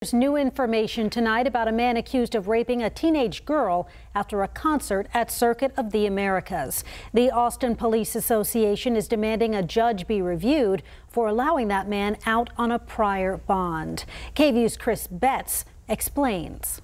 There's new information tonight about a man accused of raping a teenage girl after a concert at Circuit of the Americas. The Austin Police Association is demanding a judge be reviewed for allowing that man out on a prior bond. KVUE's Kris explains.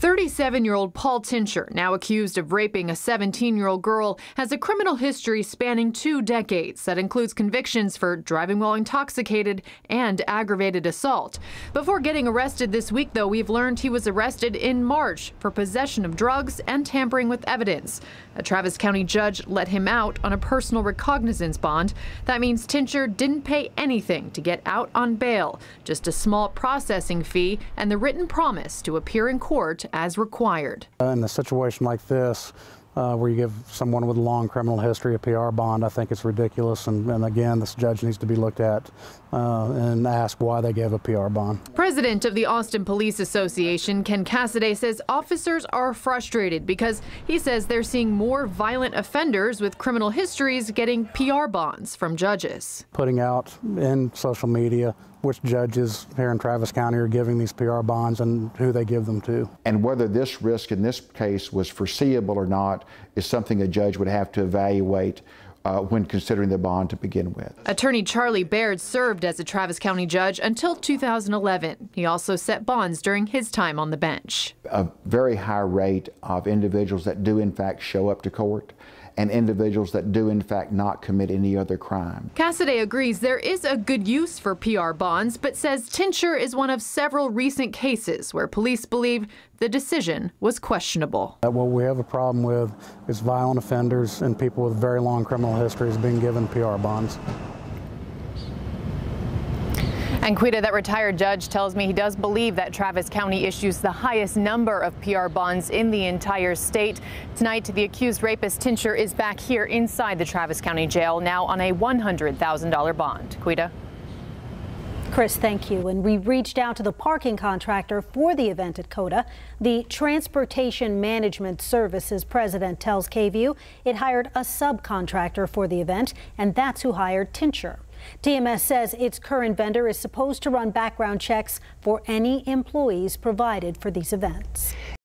37-year-old Paul Tincher, now accused of raping a 17-year-old girl, has a criminal history spanning 2 decades that includes convictions for driving while intoxicated and aggravated assault. Before getting arrested this week, though, we've learned he was arrested in March for possession of drugs and tampering with evidence. A Travis County judge let him out on a personal recognizance bond. That means Tincher didn't pay anything to get out on bail, just a small processing fee and the written promise to appear in court as required. In a situation like this, where you give someone with a long criminal history a PR bond, I think it's ridiculous. And again, this judge needs to be looked at and asked why they gave a PR bond. President of the Austin Police Association, Ken Cassidy, says officers are frustrated because he says they're seeing more violent offenders with criminal histories getting PR bonds from judges. Putting out in social media which judges here in Travis County are giving these PR bonds and who they give them to. And whether this risk in this case was foreseeable or not is something a judge would have to evaluate when considering the bond to begin with. Attorney Charlie Baird served as a Travis County judge until 2011. He also set bonds during his time on the bench. A very high rate of individuals that do in fact show up to court and individuals that do in fact not commit any other crime. Cassidy agrees there is a good use for PR bonds, but says Tincher is one of several recent cases where police believe the decision was questionable. What we have a problem with is violent offenders and people with very long criminal histories being given PR bonds. And Quita, that retired judge, tells me he does believe that Travis County issues the highest number of PR bonds in the entire state. Tonight, the accused rapist Tincher is back here inside the Travis County jail, now on a $100,000 bond. Quita? Kris, thank you. And we reached out to the parking contractor for the event at COTA. The Transportation Management Services president tells KVUE it hired a subcontractor for the event, and that's who hired Tincher. TMS says its current vendor is supposed to run background checks for any employees provided for these events.